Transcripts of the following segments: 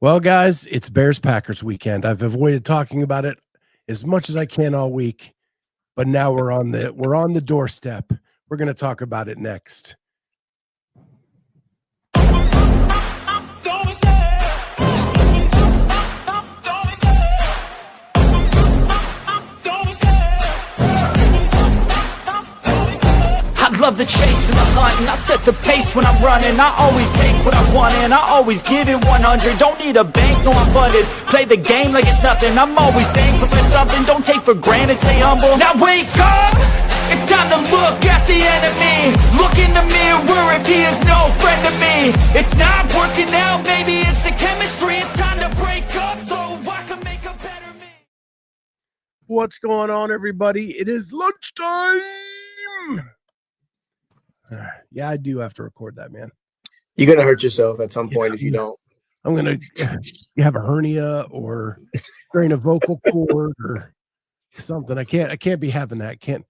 Well, guys, it's Bears-Packers weekend. I've avoided talking about it as much as I can all week, but now we're on the doorstep. We're going to talk about it next. I love the chase and the hunt, and I set the pace when I'm running. I always take what I want and I always give it 100. Don't need a bank, no I'm funded. Play the game like it's nothing. I'm always thankful for something. Don't take for granted, stay humble. Now wake up! It's time to look at the enemy. Look in the mirror if he is no friend to me. It's not working out, maybe it's the chemistry. It's time to break up so I can make a better me. What's going on, everybody? It is lunchtime. Yeah, I do have to record that, man. You're gonna hurt yourself at some point if you don't. I'm gonna have a hernia or strain a vocal cord or something. I can't be having that. Can't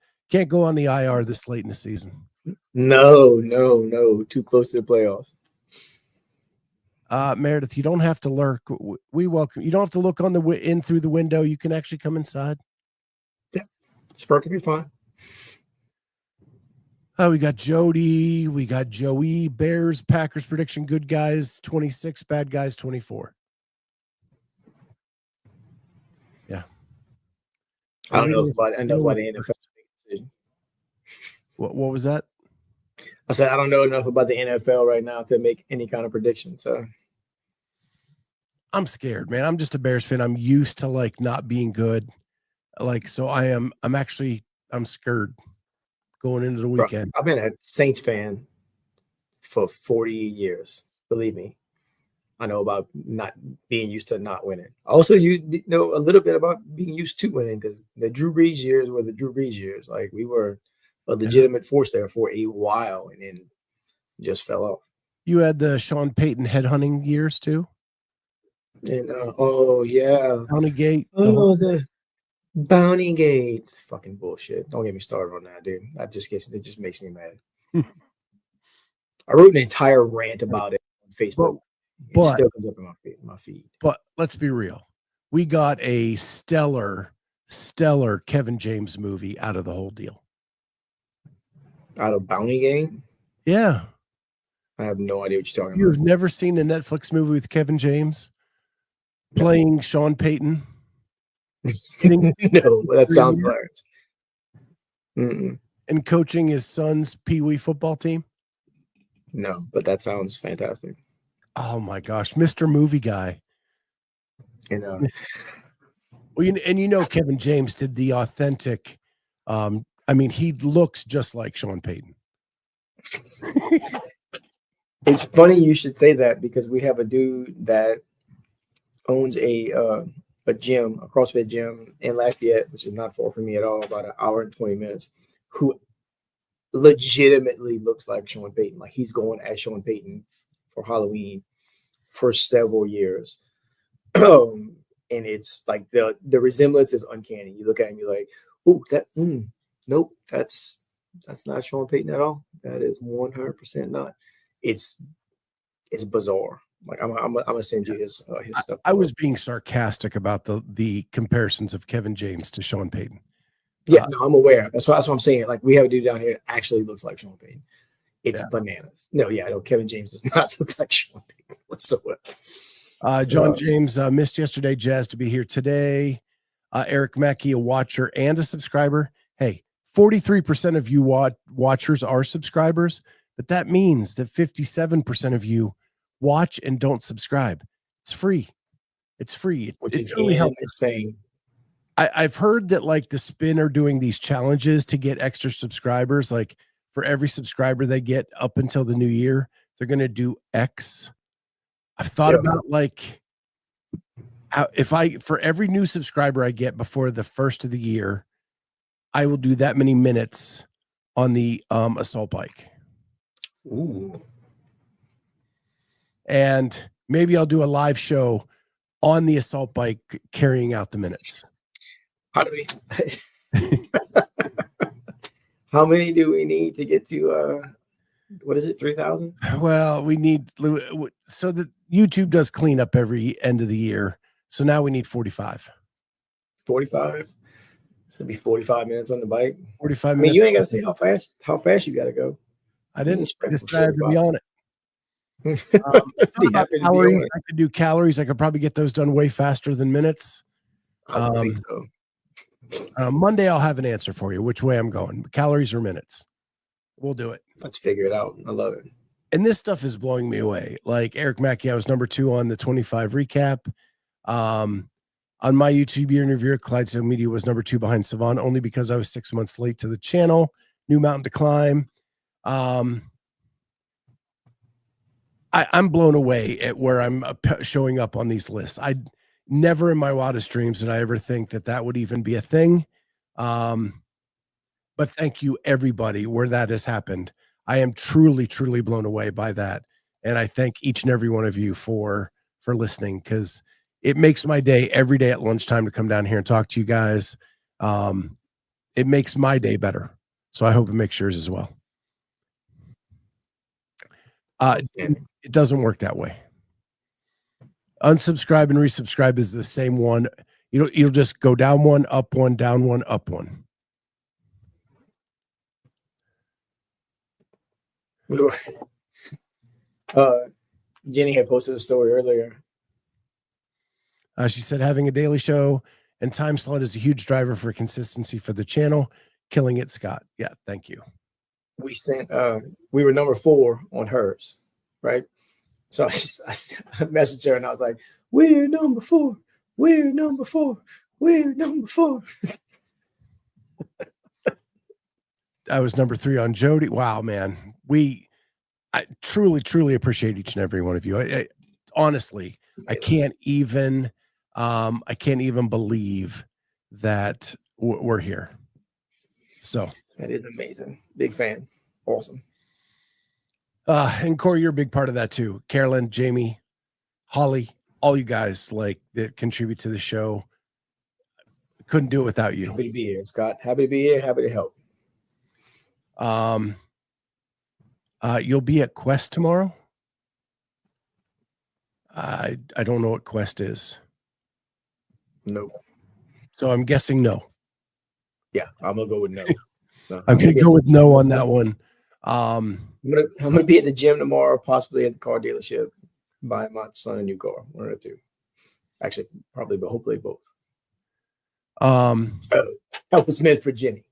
go on the IR this late in the season. No. Too close to the playoffs. Meredith, you don't have to lurk. We welcome you. Don't have to look on in through the window. You can actually come inside. Yeah, it's perfectly fine. We got Jody, we got Joey, Bears, Packers prediction, good guys 26, bad guys 24. Yeah. I don't know about the NFL decision. What was that? I said I don't know enough about the NFL right now to make any kind of prediction. So I'm scared, man. I'm just a Bears fan. I'm used to like not being good. So I'm scared going into the weekend. Bro, I've been a Saints fan for 40 years. Believe me. I know about not being used to not winning. Also, you know a little bit about being used to winning because the Drew Brees years were the Drew Brees years. Like we were a legitimate force there for a while and then just fell off. You had the Sean Payton headhunting years too? And Bounty Gate. The Bounty Gate. Fucking bullshit. Don't get me started on that, dude. It just makes me mad. I wrote an entire rant about it on Facebook. It still comes up in my feed. But let's be real. We got a stellar Kevin James movie out of the whole deal. Out of Bounty Game? Yeah. I have no idea what you're talking about. You've never seen the Netflix movie with Kevin James playing Sean Payton? No, that sounds hilarious. And coaching his son's Pee-wee football team? No, but that sounds fantastic. Oh my gosh, Mr. Movie Guy. You know. Well, Kevin James did the authentic. He looks just like Sean Payton. It's funny you should say that because we have a dude that owns a gym, a CrossFit gym in Lafayette, which is not far from me at all, about an hour and 20 minutes, who legitimately looks like Sean Payton. Like he's going as Sean Payton for Halloween for several years. And it's like the resemblance is uncanny. You look at him, you're like, oh, nope, that's not Sean Payton at all. That is 100% not. It's bizarre. Like I'm gonna send you his stuff. I was being sarcastic about the comparisons of Kevin James to Sean Payton. Yeah, no, I'm aware. That's what I'm saying. Like we have a dude down here that actually looks like Sean Payton. It's bananas. No, Kevin James does not look like Sean Payton whatsoever. John James missed yesterday. Jazz to be here today. Eric Mackey, a watcher and a subscriber. Hey, 43% of you watchers are subscribers, but that means that 57% of you watch and don't subscribe. It's free. It's really insane. I've heard that like the Spin are doing these challenges to get extra subscribers. Like for every subscriber they get up until the new year, they're going to do X. I've thought about like for every new subscriber I get before the first of the year, I will do that many minutes on the assault bike. Ooh. And maybe I'll do a live show on the assault bike carrying out the minutes. How many do we need to get to what is it? 3,000? Well, we need so that YouTube does clean up every end of the year. So now we need 45. 45. It's gonna be 45 minutes on the bike. 45 I mean, minutes. you ain't gotta say how fast you gotta go. I didn't. sprint Just for I had to be 45. on it. Be About happy to be calories, on it. I could do calories. I could probably get those done way faster than minutes. I would think so. Monday, I'll have an answer for you, which way I'm going, calories or minutes. We'll do it. Let's figure it out. I love it. And this stuff is blowing me away. Like Eric Mackey, I was number 2 on the 25 recap. On my YouTube interview, Clydesdale Media was number 2 behind Savon, only because I was 6 months late to the channel. New mountain to climb. I'm blown away at where I'm showing up on these lists. I never in my wildest dreams did I ever think that would even be a thing. But thank you everybody where that has happened. I am truly, truly blown away by that. And I thank each and every one of you for listening, because it makes my day every day at lunchtime to come down here and talk to you guys. It makes my day better. So I hope it makes yours as well. It doesn't work that way. Unsubscribe and resubscribe is the same one. You'll just go down one, up one, down one, up one. Jenny had posted a story earlier. She said having a daily show and time slot is a huge driver for consistency for the channel. Killing it, Scott. Yeah, thank you. We were number 4 on hers, right? So I messaged her and I was like, we're number 4. We're number 4. We're number 4. I was number 3 on Jody. Wow, man. I truly, truly appreciate each and every one of you. Honestly, I can't even believe that we're here. So that is amazing. Big fan. Awesome. And Corey, you're a big part of that too. Carolyn, Jamie, Holly, all you guys that contribute to the show. Couldn't do it without you. Happy to be here, Scott. Happy to be here. Happy to help. You'll be at Quest tomorrow. I don't know what Quest is. No. So I'm guessing no. Yeah, I'm gonna go with no. I'm gonna go with no on that one. I'm gonna be at the gym tomorrow, possibly at the car dealership, buying my son a new car. One or two. Actually, probably, but hopefully both. That was meant for Jenny.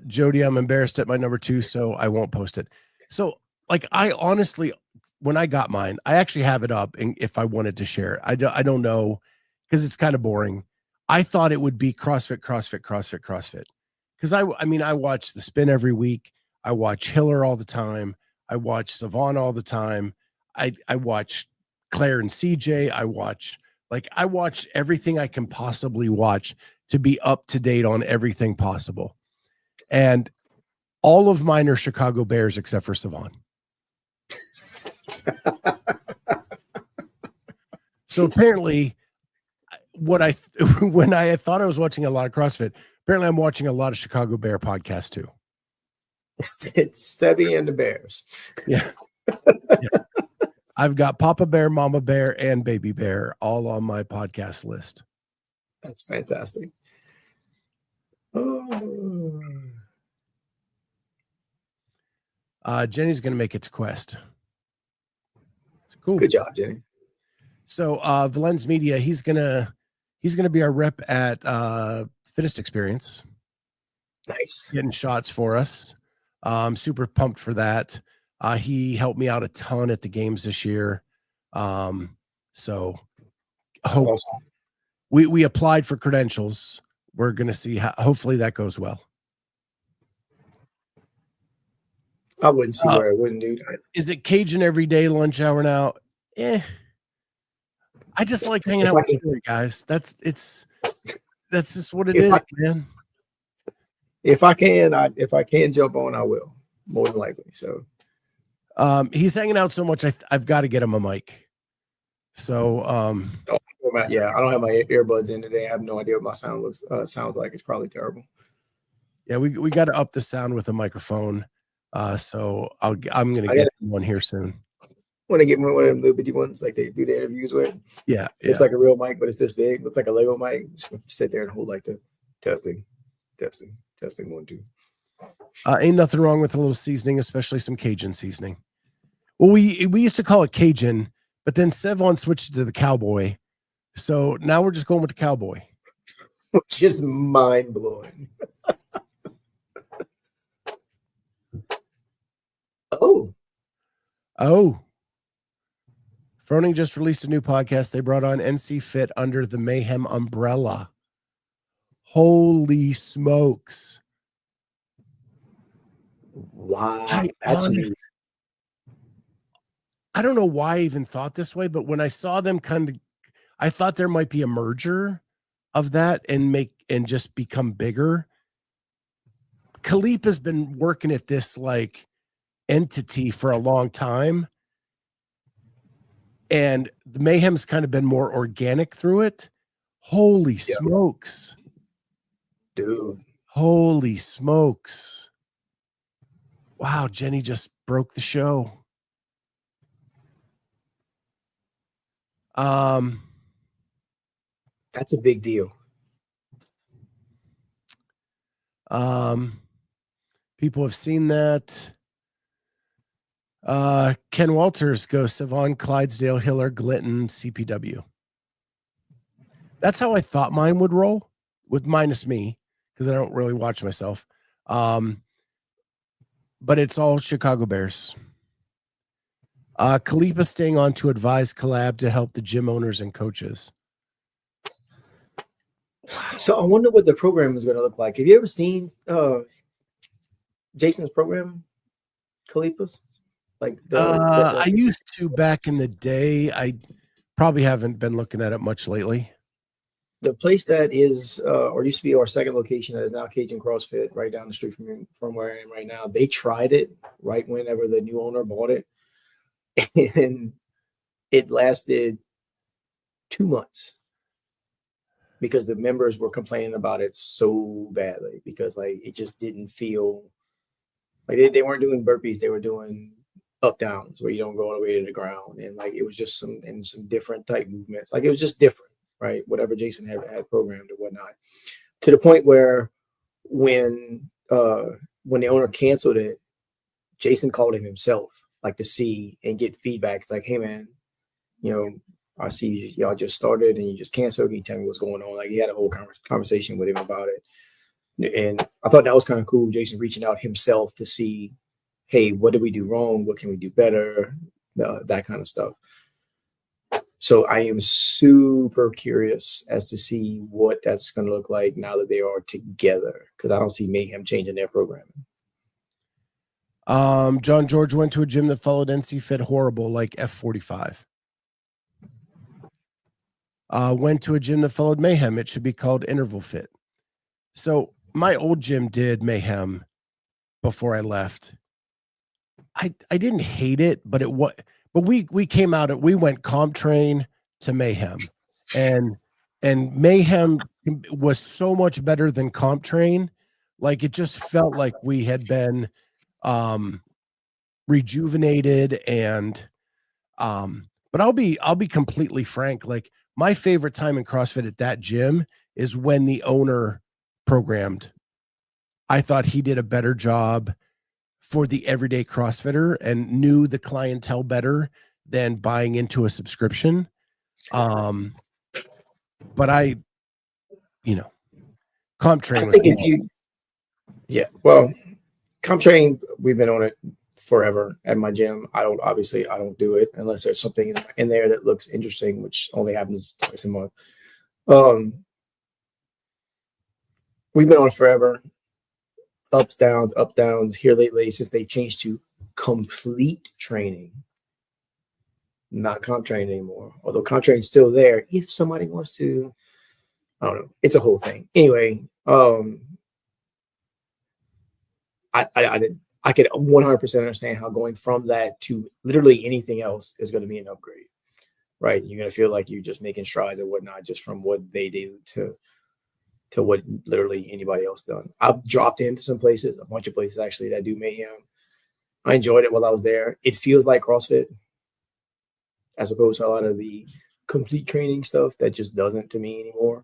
Jody, I'm embarrassed at my number 2, so I won't post it. So, I honestly, when I got mine, I actually have it up, and if I wanted to share it, I don't know, because it's kind of boring. I thought it would be CrossFit, because I watch the spin every week. I watch Hiller all the time. I watch Savon all the time. I watch Claire and CJ. I watch everything I can possibly watch to be up to date on everything possible. And all of mine are Chicago Bears except for Savon. So apparently when I thought I was watching a lot of CrossFit, apparently I'm watching a lot of Chicago Bear podcasts too. It's Sebi and the Bears. Yeah. I've got Papa Bear, Mama Bear, and Baby Bear all on my podcast list. That's fantastic. Oh. Jenny's going to make it to Quest. It's cool. Good job, Jenny. So VelensMedia, he's gonna be our rep at Fittest Experience. Nice. Getting shots for us. I'm super pumped for that. He helped me out a ton at the games this year. So hope awesome. We applied for credentials. We're gonna see how hopefully that goes well. I wouldn't see where I wouldn't do that. Is it Cajun every day, lunch hour now? I just like hanging out with you guys. That's just what it is, man. If I can jump on, I will, more than likely. So he's hanging out so much, I've got to get him a mic. So yeah, I don't have my earbuds in today. I have no idea what my sound sounds like. It's probably terrible. Yeah, we got to up the sound with a microphone. So I'm going to get one here soon. Want to get one of them little bitty ones like they do the interviews with. Yeah. Looks like a real mic, but it's this big. Looks like a Lego mic. Just sit there and hold like the testing, 1, 2. Ain't nothing wrong with a little seasoning, especially some Cajun seasoning. Well, we used to call it Cajun, but then Sevon switched it to the Cowboy. So now we're just going with the Cowboy. Which is mind blowing. Oh. Froning just released a new podcast. They brought on NC Fit under the Mayhem umbrella. Holy smokes. Wow. I don't know why I even thought this way, but when I saw them I thought there might be a merger of that and just become bigger. Khalip has been working at this like entity for a long time. And the Mayhem's kind of been more organic through it. Holy smokes. Dude. Holy smokes. Wow, Jenny just broke the show. That's a big deal. People have seen that. Ken Walters goes Sevon, Clydesdale, Hiller, Glitton, CPW. That's how I thought mine would roll, with minus me, because I don't really watch myself. But it's all Chicago Bears. Khalifa staying on to advise collab to help the gym owners and coaches. So I wonder what the program is going to look like. Have you ever seen Jason's program, Khalifa's? Like I used to back in the day. I probably haven't been looking at it much lately. The place that is, or used to be our second location that is now Cajun CrossFit, right down the street from where I am right now. They tried it right whenever the new owner bought it, and it lasted 2 months because the members were complaining about it so badly because like it just didn't feel like they weren't doing burpees, they were doing up downs where you don't go all the way to the ground, and like it was just some different type movements. Like it was just different. Right, whatever Jason had programmed or whatnot, to the point where when the owner canceled it, Jason called him himself, like to see and get feedback. It's like, hey man, I see y'all just started and you just canceled. Can you tell me what's going on? Like he had a whole conversation with him about it, and I thought that was kind of cool. Jason reaching out himself to see, hey, what did we do wrong? What can we do better? That kind of stuff. So I am super curious as to see what that's going to look like now that they are together, because I don't see Mayhem changing their programming. John George went to a gym that followed NC Fit horrible, like F45. Went to a gym that followed Mayhem. It should be called Interval Fit. So my old gym did Mayhem before I left. I didn't hate it, but we came out we went comp train to Mayhem, and Mayhem was so much better than comp train. Like it just felt like we had been rejuvenated, and but I'll be completely frank. Like my favorite time in CrossFit at that gym is when the owner programmed. I thought he did a better job for the everyday CrossFitter and knew the clientele better than buying into a subscription. But comp train. I think comp train, we've been on it forever at my gym. I don't do it unless there's something in there that looks interesting, which only happens twice a month. We've been on it forever. Ups, downs here lately since they changed to complete training, not comp train anymore. Although comp train is still there. If somebody wants to, I don't know. It's a whole thing. Anyway, I could 100% understand how going from that to literally anything else is going to be an upgrade, right? You're going to feel like you're just making strides and whatnot, just from what they do to what literally anybody else done. I've dropped into some places, a bunch of places actually that do Mayhem, I enjoyed it while I was there. It feels like CrossFit as opposed to a lot of the complete training stuff that just doesn't to me anymore.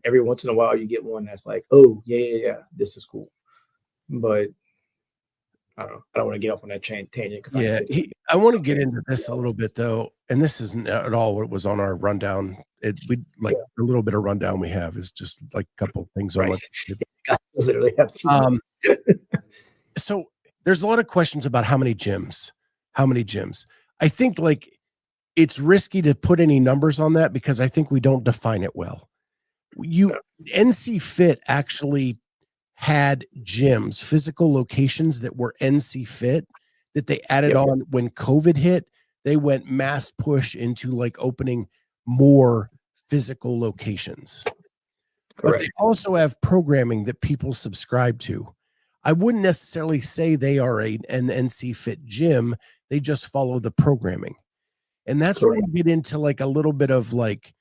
Every once in a while you get one that's like, oh, yeah, this is cool. But I don't want to get up on that tangent because I want to get into this a little bit though, and this isn't at all what was on our rundown. A little bit of rundown we have is just like a couple things on what I literally have two. So there's a lot of questions about how many gyms. I think like it's risky to put any numbers on that because I think we don't define it well. NC Fit actually had gyms, physical locations that were NC Fit that they added on when COVID hit. They went mass push into like opening more physical locations. Correct. But they also have programming that people subscribe to. I wouldn't necessarily say they are an NC Fit gym. They just follow the programming. And that's where we get into like a little bit of like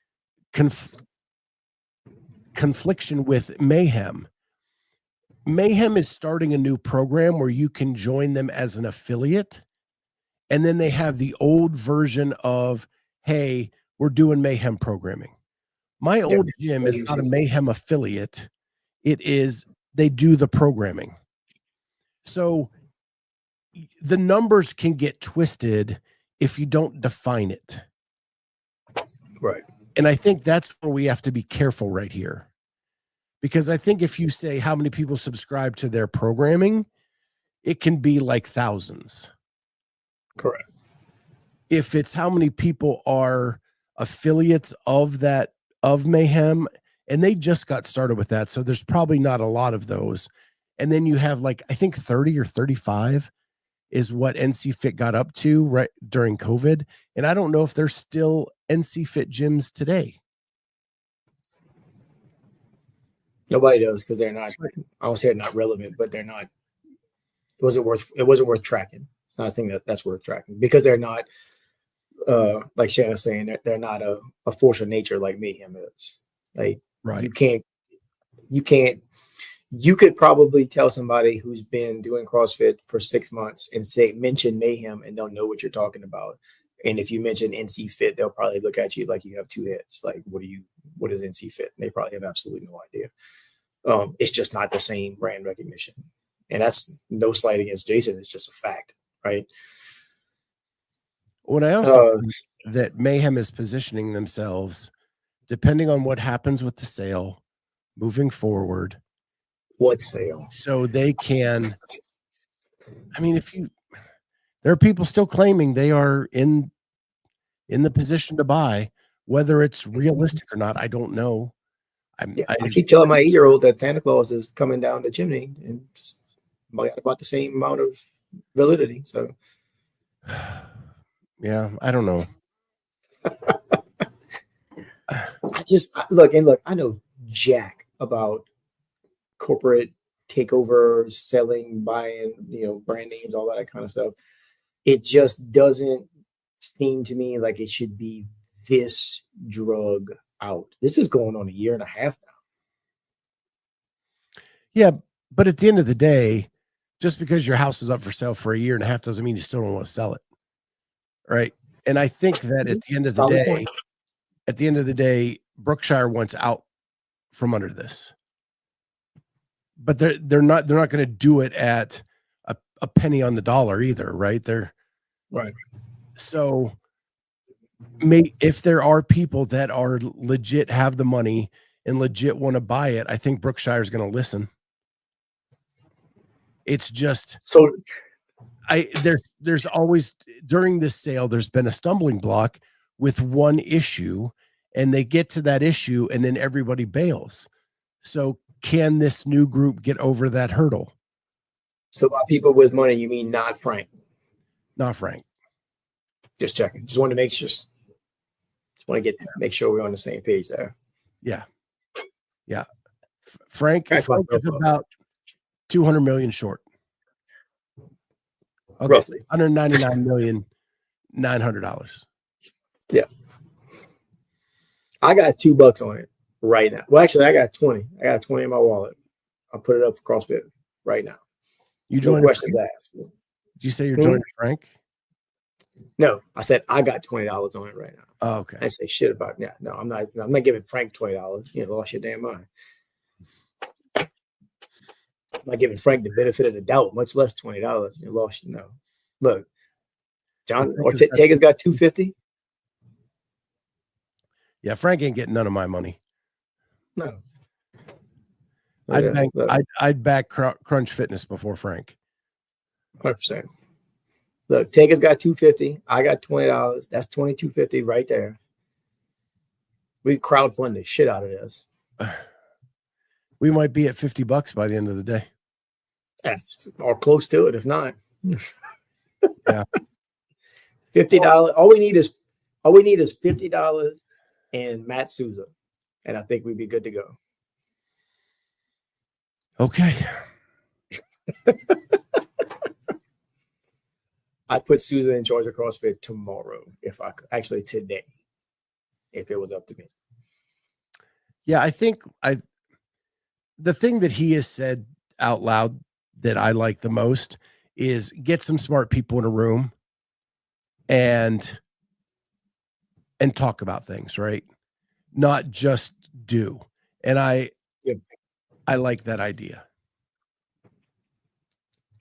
confliction with Mayhem. Mayhem is starting a new program where you can join them as an affiliate. And then they have the old version of, hey, we're doing Mayhem programming. My old gym is not a Mayhem affiliate. It is, they do the programming. So the numbers can get twisted if you don't define it. Right. And I think that's where we have to be careful right here. Because I think if you say how many people subscribe to their programming, it can be like thousands. Correct. If it's how many people are affiliates of Mayhem, and they just got started with that, so there's probably not a lot of those. And then you have like, I think 30 or 35 is what NC Fit got up to right during COVID. And I don't know if there's still NC Fit gyms today. Nobody does because they're not, I don't say they're not relevant, but they're not, it wasn't worth tracking. It's not a thing that's worth tracking because they're not, like Shannon's saying, they're not a force of nature like Mayhem is. Like, right. You could probably tell somebody who's been doing CrossFit for 6 months and mention Mayhem and they'll know what you're talking about. And if you mention NC Fit, they'll probably look at you like you have two heads. Like, what is NC Fit? And they probably have absolutely no idea. It's just not the same brand recognition. And that's no slight against Jason. It's just a fact, right? What I also think that Mayhem is positioning themselves, depending on what happens with the sale moving forward. What sale? So they can, I mean, there are people still claiming they are in the position to buy, whether it's realistic or not, I don't know. I keep telling my 8-year-old that Santa Claus is coming down the chimney and about the same amount of validity. So, yeah, I don't know. Look, I know jack about corporate takeovers, selling, buying, brand names, all that kind of stuff. It just doesn't seem to me like it should be this drug out. This is going on 1.5 years now. Yeah, but at the end of the day, just because your house is up for sale for 1.5 years doesn't mean you still don't want to sell it. Right. And I think that at the end of the day, Brookshire wants out from under this. But they're not going to do it at a penny on the dollar either, right? Right. So if there are people that are legit have the money and legit want to buy it, I think Brookshire is going to listen. It's just so there's always during this sale, there's been a stumbling block with one issue, and they get to that issue and then everybody bails. So can this new group get over that hurdle? So by people with money, you mean not Frank? Not Frank. Just checking. Just want to make sure. Make sure we're on the same page there. Yeah. Yeah. Frank is about 200 million short. Okay. Roughly. $199,900,000. Yeah. I got $2 on it right now. Well, actually, I got 20. I got 20 in my wallet. I'll put it up for CrossFit right now. You joined no questions asked. Did you say you're joining Frank? No, I said I got $20 on it right now. Oh, okay. I say shit about that. No, I'm not giving Frank $20. You lost your damn mind. I'm not giving Frank the benefit of the doubt, much less $20. You lost. No, look, John Ortega's got $250. Yeah, Frank ain't getting none of my money. No, I'd back Crunch Fitness before Frank. 100%. Look, Tega's got $250. I got $20. That's $22.50 right there. We crowdfund the shit out of this. We might be at $50 by the end of the day. That's or close to it, if not. Yeah. $50. All we need is $50 and Matt Souza. And I think we'd be good to go. Okay. I'd put Souza in charge of CrossFit tomorrow if I could. Actually, today, if it was up to me. Yeah, I think the thing that he has said out loud that I like the most is get some smart people in a room and talk about things, right? Not just do. And I like that idea.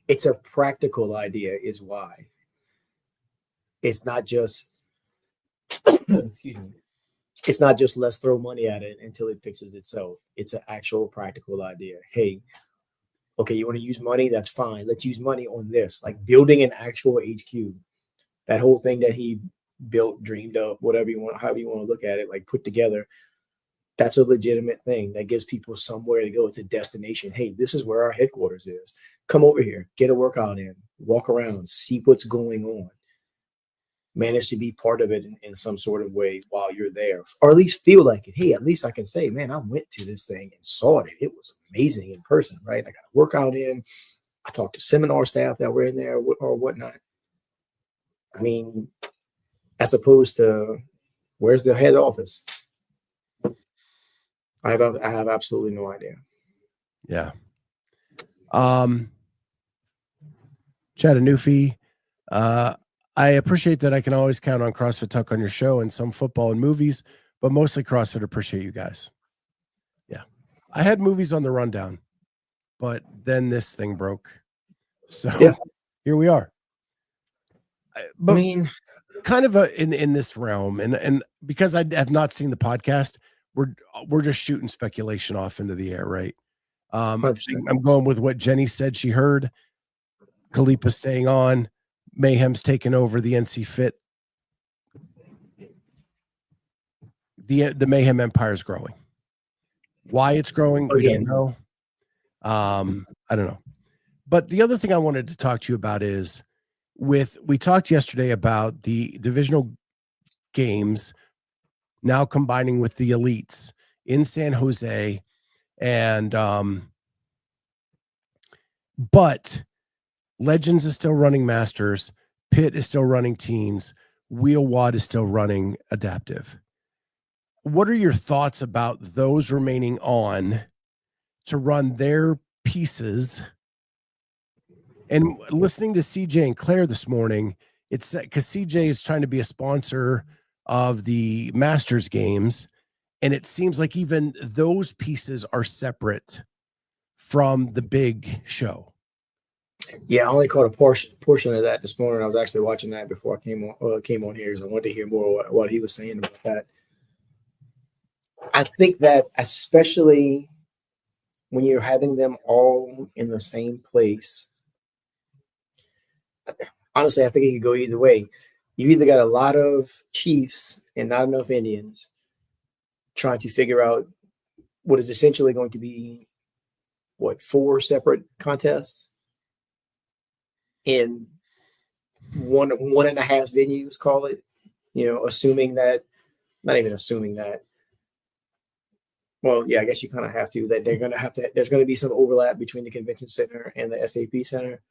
It's a practical idea is why. It's not just excuse me. It's not just let's throw money at it until it fixes itself. It's an actual practical idea. Hey, okay, you want to use money? That's fine. Let's use money on this. Like building an actual HQ. That whole thing that he built, dreamed of, whatever you want, however you want to look at it, like put together. That's a legitimate thing that gives people somewhere to go. It's a destination. Hey, this is where our headquarters is. Come over here, get a workout in, walk around, see what's going on. Manage to be part of it in some sort of way while you're there, or at least feel like it. Hey, at least I can say, man, I went to this thing and saw it. It was amazing in person, right? I got a workout in. I talked to seminar staff that were in there or whatnot. I mean, as opposed to where's the head office? I have absolutely no idea. Yeah. Chattanooga. I appreciate that I can always count on CrossFit Talk on your show and some football and movies, but mostly CrossFit. Appreciate you guys. Yeah. I had movies on the rundown, but then this thing broke. So here we are. But I mean, kind of in this realm, and because I have not seen the podcast, we're just shooting speculation off into the air, right? I'm going with what Jenny said she heard. Khalipa staying on. Mayhem's taken over the NC Fit. The Mayhem empire is growing. Why it's growing, we don't know. I don't know. But the other thing I wanted to talk to you about is we talked yesterday about the Divisional Games now combining with the elites in San Jose, and but Legends is still running Masters, Pitt is still running Teens, Wheelwad is still running Adaptive. What are your thoughts about those remaining on to run their pieces? And listening to CJ and Claire this morning, it's because CJ is trying to be a sponsor of the Masters Games, and it seems like even those pieces are separate from the big show. Yeah, I only caught a portion of that this morning. I was actually watching that before I came on here because I wanted to hear more what he was saying about that. I think that especially when you're having them all in the same place, honestly, I think it could go either way. You either got a lot of chiefs and not enough Indians trying to figure out what is essentially going to be, 4 separate contests in one and a half venues, call it, assuming that, not even assuming that, well, yeah, I guess you kind of have to, that they're going to have to, there's going to be some overlap between the convention center and the SAP center.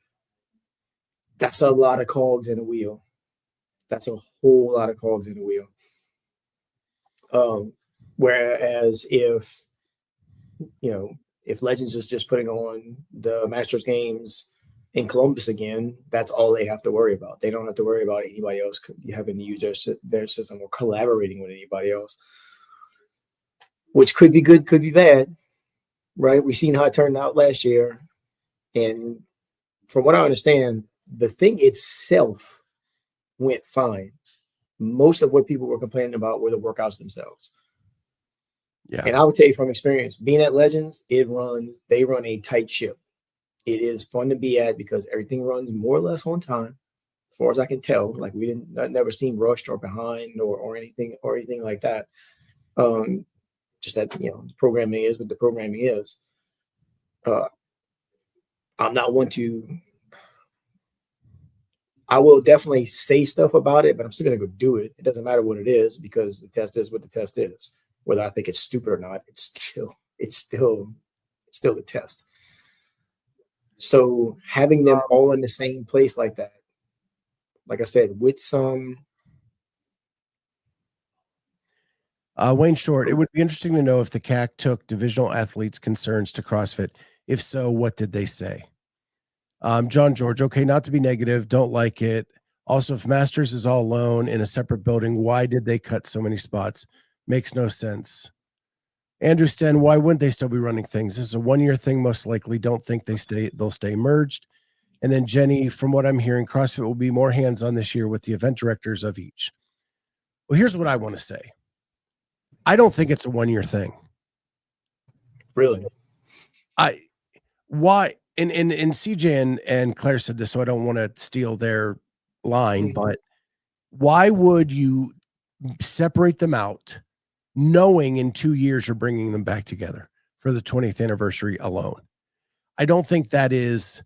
That's a lot of cogs in a wheel. That's a whole lot of cogs in a wheel. Whereas if Legends is just putting on the Masters Games in Columbus again, that's all they have to worry about. They don't have to worry about anybody else having to use their system or collaborating with anybody else, which could be good, could be bad, right? We've seen how it turned out last year. And from what I understand, the thing itself went fine. Most of what people were complaining about were the workouts themselves. Yeah. And I would tell you from experience, being at Legends, they run a tight ship. It is fun to be at because everything runs more or less on time, as far as I can tell. Like I never seen rushed or behind or anything like that. Just that, the programming is what the programming is. I'm not one to. I will definitely say stuff about it, but I'm still going to go do it. It doesn't matter what it is because the test is what the test is. Whether I think it's stupid or not, it's still the test. So having them all in the same place like that, like I said, with some. Wayne Short, it would be interesting to know if the CAC took divisional athletes' concerns to CrossFit. If so, what did they say? John George, okay, not to be negative, don't like it. Also, if Masters is all alone in a separate building, why did they cut so many spots? Makes no sense. Andrew Sten, why wouldn't they still be running things? This is a one-year thing, most likely. Don't think they'll stay merged. And then Jenny, from what I'm hearing, CrossFit will be more hands-on this year with the event directors of each. Well, here's what I want to say. I don't think it's a one-year thing. Really? Why? And CJ and Claire said this, so I don't want to steal their line, but why would you separate them out knowing in 2 years you're bringing them back together for the 20th anniversary alone? I don't think that is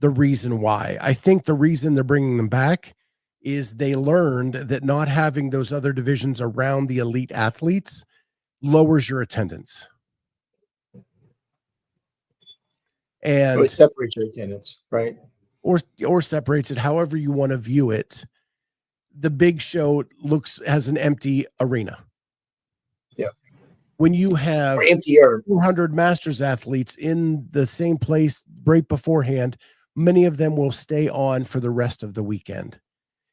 the reason why. I think the reason they're bringing them back is they learned that not having those other divisions around the elite athletes lowers your attendance. And so it separates your attendance, right? Or separates it, however you want to view it. The big show has an empty arena. Yeah. When you have 200 Masters athletes in the same place right beforehand, many of them will stay on for the rest of the weekend,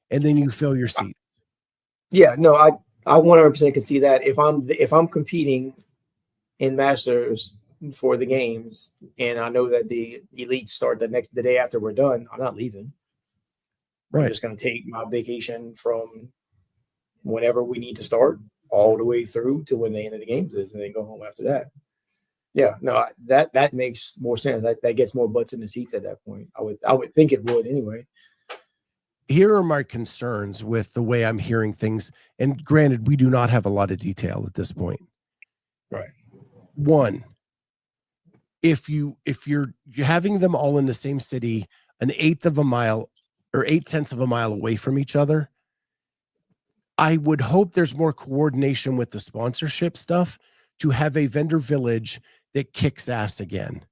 and then you fill your seats. Yeah, no, I 100% can see that. If I'm competing in Masters for the games, and I know that the elites start the day after we're done, I'm not leaving. Right. I'm just going to take my vacation from whenever we need to start all the way through to when the end of the games is, and then go home after that. Yeah, no, that makes more sense. That gets more butts in the seats at that point. I would think it would anyway. Here are my concerns with the way I'm hearing things. And granted, we do not have a lot of detail at this point. Right. One, if you're having them all in the same city, an 1/8 of a mile or 0.8 of a mile away from each other, I would hope there's more coordination with the sponsorship stuff to have a vendor village that kicks ass again.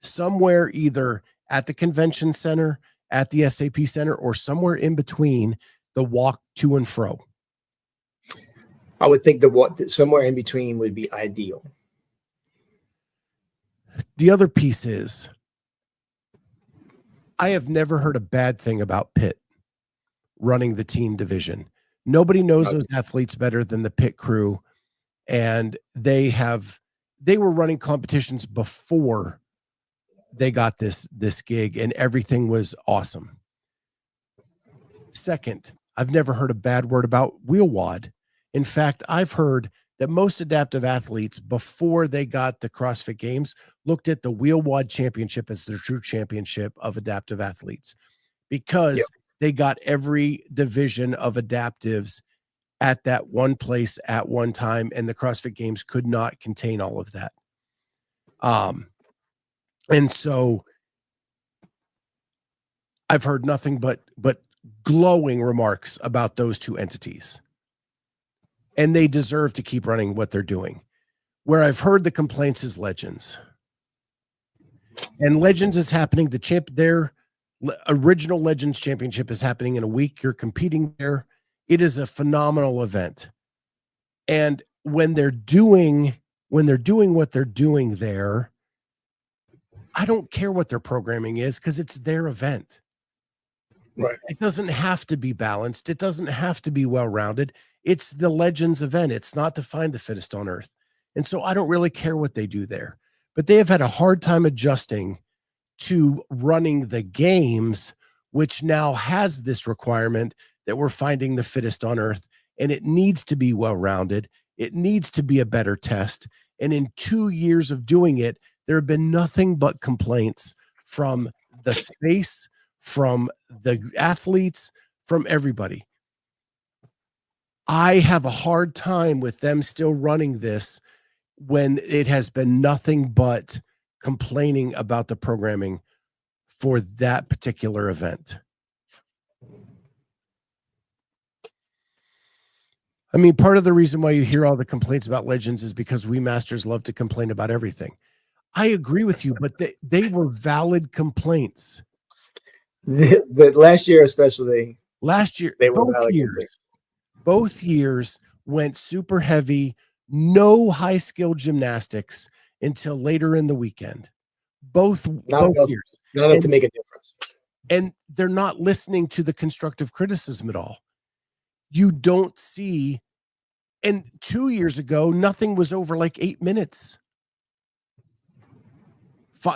Somewhere either at the convention center, at the SAP center, or somewhere in between the walk to and fro. I would think somewhere in between would be ideal. The other piece is, I have never heard a bad thing about Pitt running the teen division. Nobody knows those athletes better than the Pitt crew. And they were running competitions before they got this gig, and everything was awesome. Second, I've never heard a bad word about wheel wad. In fact, I've heard that most adaptive athletes, before they got the CrossFit Games, looked at the wheel wad championship as their true championship of adaptive athletes, because they got every division of adaptives at that one place at one time, and the CrossFit Games could not contain all of that. And so I've heard nothing but glowing remarks about those two entities, and they deserve to keep running what they're doing. Where I've heard the complaints is Legends, and Legends is happening. Their original Legends Championship is happening in a week. You're competing there. It is a phenomenal event. And when they're doing what they're doing there, I don't care what their programming is because it's their event. Right. It doesn't have to be balanced. It doesn't have to be well-rounded. It's the Legends event. It's not to find the fittest on earth. And so I don't really care what they do there. But they have had a hard time adjusting to running the games, which now has this requirement that we're finding the fittest on earth. And it needs to be well-rounded. It needs to be a better test. And in 2 years of doing it, there have been nothing but complaints from the space, from the athletes, from everybody. I have a hard time with them still running this when it has been nothing but complaining about the programming for that particular event. I mean, part of the reason why you hear all the complaints about Legends is because we masters love to complain about everything. I agree with you, but they were valid complaints. The last year, especially. Last year, They were both years went super heavy, no high skill gymnastics until later in the weekend. Both years. Not enough to make a difference. And they're not listening to the constructive criticism at all. You don't see, and 2 years ago, nothing was over like 8 minutes.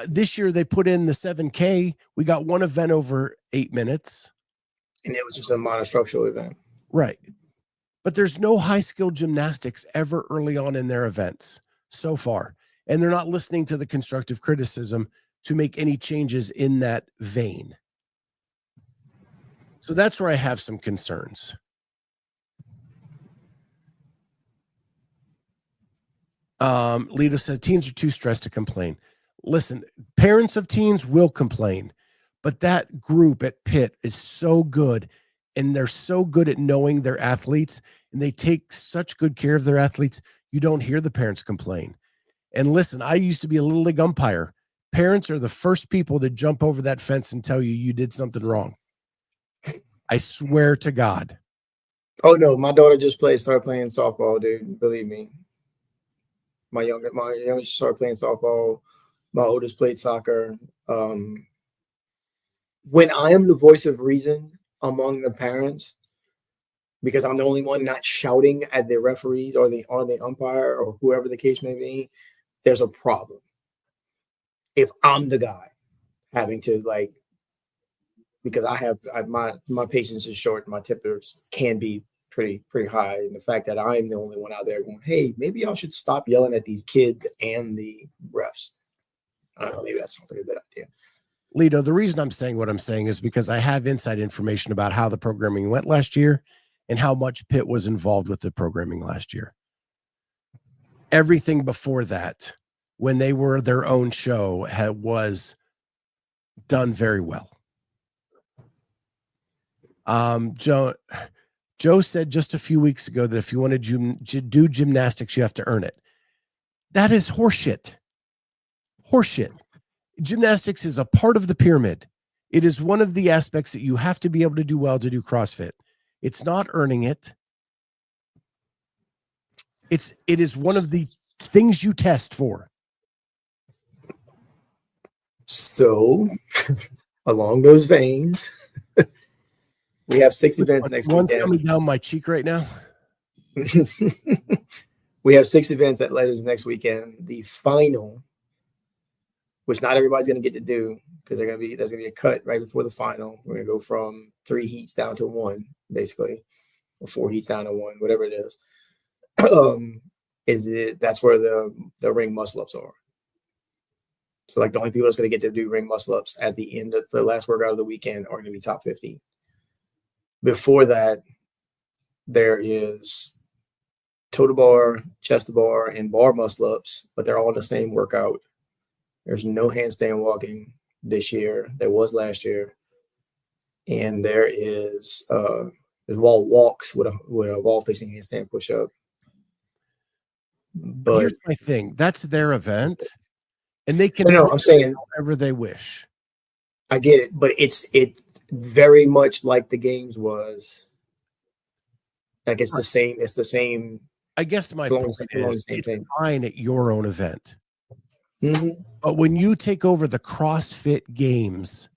This year, they put in the 7K. We got one event over 8 minutes. And it was just a monostructural event. Right. But there's no high skill gymnastics ever early on in their events so far. And they're not listening to the constructive criticism to make any changes in that vein. So that's where I have some concerns. Lita said teens are too stressed to complain. Listen, parents of teens will complain, but that group at Pitt is so good, and they're so good at knowing their athletes, and they take such good care of their athletes. You don't hear the parents complain. And listen, I used to be a little league umpire. Parents are the first people to jump over that fence and tell you did something wrong. I swear to God. Oh no, my daughter just started playing softball, dude. Believe me. My youngest started playing softball. My oldest played soccer. When I am the voice of reason among the parents, because I'm the only one not shouting at the referees or the umpire or whoever the case may be, there's a problem. If I'm the guy having to because my patience is short, my tempers can be pretty high, and the fact that I'm the only one out there going, hey, maybe y'all should stop yelling at these kids and the refs. I don't know, maybe that sounds like a good idea. Lito, the reason I'm saying what I'm saying is because I have inside information about how the programming went last year and how much Pitt was involved with the programming last year. Everything before that, when they were their own show, was done very well. Joe said just a few weeks ago that if you want to do gymnastics, you have to earn it. That is horseshit. Horseshit. Gymnastics is a part of the pyramid. It is one of the aspects that you have to be able to do well to do CrossFit. It's not earning it. It is one of the things you test for. So, along those veins, we have 6 events next week. One's coming down my cheek right now. We have 6 events at Legends next weekend. The final, which not everybody's going to get to do because there's going to be a cut right before the final. We're going to go from 3 heats down to 1, basically, or 4 heats down to 1, whatever it is. That's where the ring muscle-ups are. So the only people that's going to get to do ring muscle-ups at the end of the last workout of the weekend are going to be top 15. Before that, there is total bar, chest bar, and bar muscle-ups, but they're all the same workout. There's no handstand walking this year. There was last year. And there is there's wall walks with a wall-facing handstand push-up. But here's my thing. That's their event. And they can I'm saying whatever they wish. I get it, but it's very much like the games was. Like it's the same. It's the same. I guess my point is it's fine at your own event. Mm-hmm. But when you take over the CrossFit Games,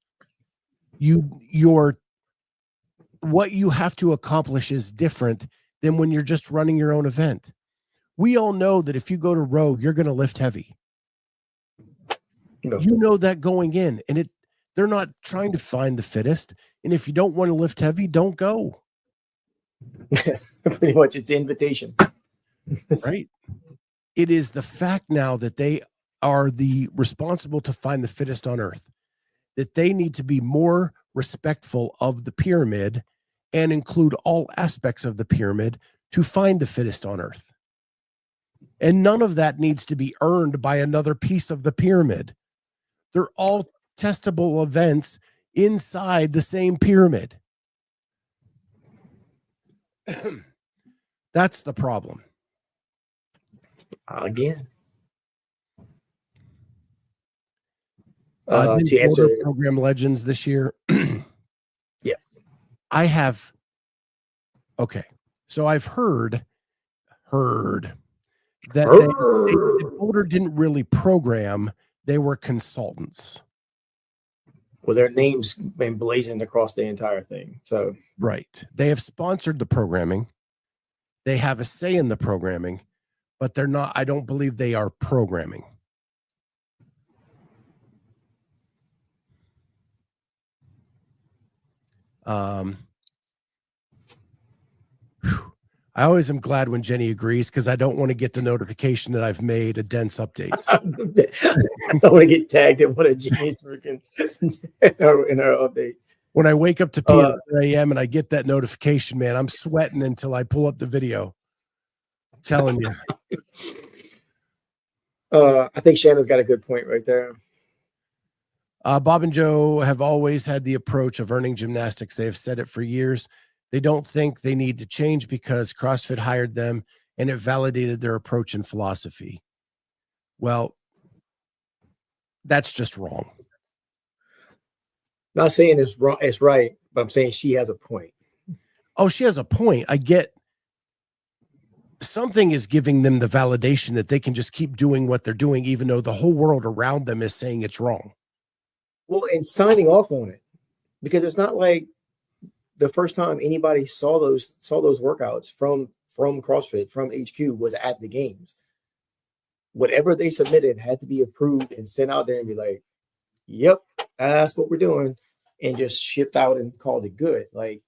what you have to accomplish is different than when you're just running your own event. We all know that if you go to Rogue, you're going to lift heavy. No. You know that going in, and they're not trying to find the fittest. And if you don't want to lift heavy, don't go. Pretty much, it's an invitation. Right. It is the fact now that they are the responsible to find the fittest on earth, that they need to be more respectful of the pyramid and include all aspects of the pyramid to find the fittest on earth. And none of that needs to be earned by another piece of the pyramid. They're all testable events inside the same pyramid. That's the problem. Again. To answer program legends this year. Yes. I have. Okay. So I've heard that the voter didn't really program. They were consultants. Well, their names been blazoned across the entire thing. So right. They have sponsored the programming. They have a say in the programming, but they're not, I don't believe they are programming. I always am glad when Jenny agrees because I don't want to get the notification that I've made a dense updates. I don't want to get tagged in one of Jenny's freaking in our update. When I wake up to PM AM and I get that notification, man, I'm sweating until I pull up the video. I'm telling you. I think Shannon's got a good point right there. Bob and Joe have always had the approach of earning gymnastics. They have said it for years. They don't think they need to change because CrossFit hired them and it validated their approach and philosophy. Well, that's just wrong. Not saying it's wrong, it's right, but I'm saying she has a point. Oh, she has a point. I get something is giving them the validation that they can just keep doing what they're doing, even though the whole world around them is saying it's wrong. Well, and signing off on it, because it's not like the first time anybody saw those workouts from CrossFit, from HQ, was at the games. Whatever they submitted had to be approved and sent out there and be like, yep, that's what we're doing, and just shipped out and called it good. Like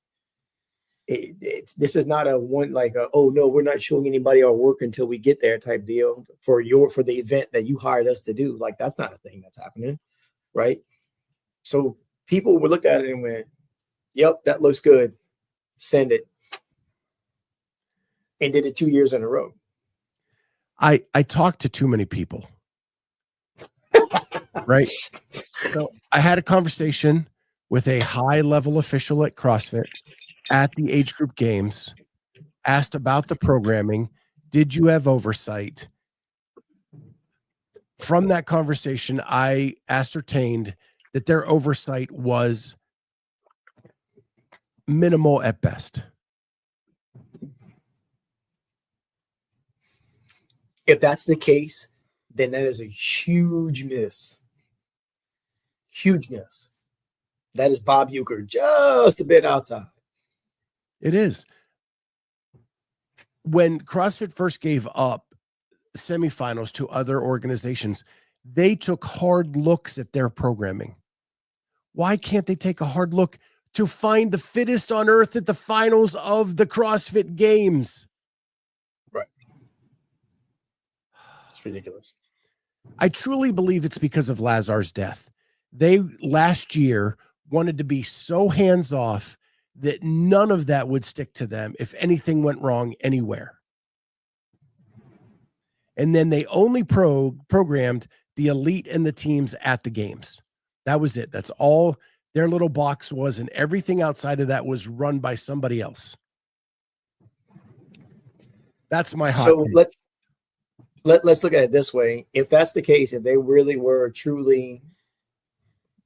this is not a one like a, oh no, we're not showing anybody our work until we get there type deal for the event that you hired us to do. Like that's not a thing that's happening, right? So people would look at it and went, yep, that looks good. Send it. And did it 2 years in a row. I talked to too many people. Right. So I had a conversation with a high-level official at CrossFit at the age group games, asked about the programming. Did you have oversight? From that conversation, I ascertained that their oversight was minimal at best. If that's the case, then that is a huge miss. Huge miss. That is Bob Uecker just a bit outside. It is. When CrossFit first gave up semifinals to other organizations, they took hard looks at their programming. Why can't they take a hard look to find the fittest on earth at the finals of the CrossFit Games? Right. It's ridiculous. I truly believe it's because of Lazar's death. They last year wanted to be so hands-off that none of that would stick to them if anything went wrong anywhere. And then they only programmed the elite and the teams at the games. That was it. That's all their little box was, and everything outside of that was run by somebody else. That's my hot So take. let's look at it this way. If that's the case, if they really were truly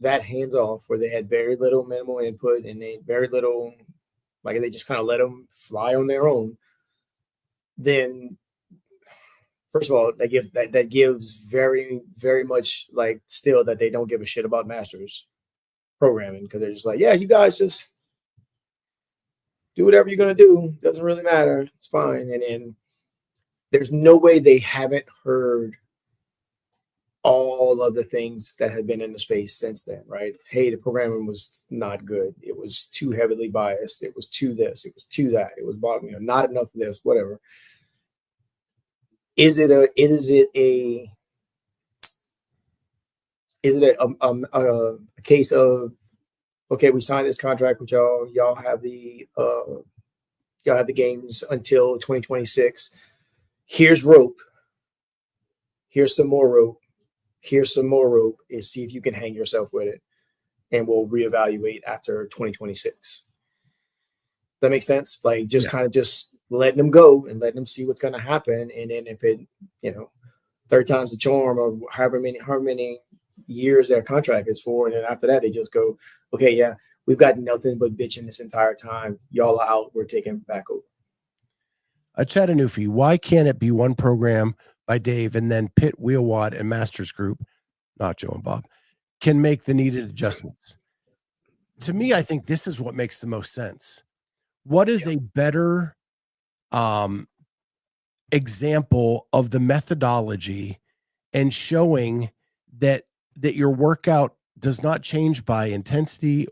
that hands-off, where they had very little minimal input and they very little, like they just kind of let them fly on their own, then first of all, that gives very, very much like still that they don't give a shit about masters programming, because they're just like, yeah, you guys just do whatever you're going to do. Doesn't really matter. It's fine. And then there's no way they haven't heard all of the things that have been in the space since then, right? Hey, the programming was not good. It was too heavily biased. It was too this. It was too that. It was not enough of this, whatever. Is it a case of, okay, we signed this contract with y'all. Y'all have the games until 2026. Here's rope. Here's some more rope. Here's some more rope. And see if you can hang yourself with it, and we'll reevaluate after 2026. That makes sense. Like just kind of just letting them go and letting them see what's going to happen. And then if it, third time's the charm, or however many years their contract is for, and then after that they just go, okay, yeah, we've got nothing but bitching this entire time. Y'all are out. We're taking back over. Chattanooga, why can't it be one program by Dave, and then Pitt, Wheelwad, and Masters Group, not Joe and Bob, can make the needed adjustments? To me, I think this is what makes the most sense. What is a better example of the methodology and showing that your workout does not change by intensity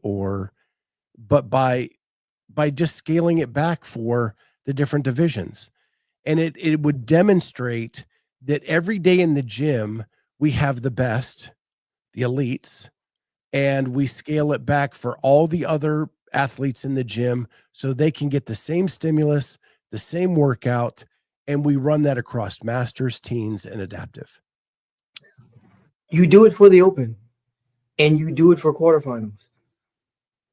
but by just scaling it back for the different divisions? And it would demonstrate that every day in the gym, we have the best, the elites, and we scale it back for all the other athletes in the gym so they can get the same stimulus, the same workout, and we run that across masters, teens, and adaptive. You do it for the open, and you do it for quarterfinals,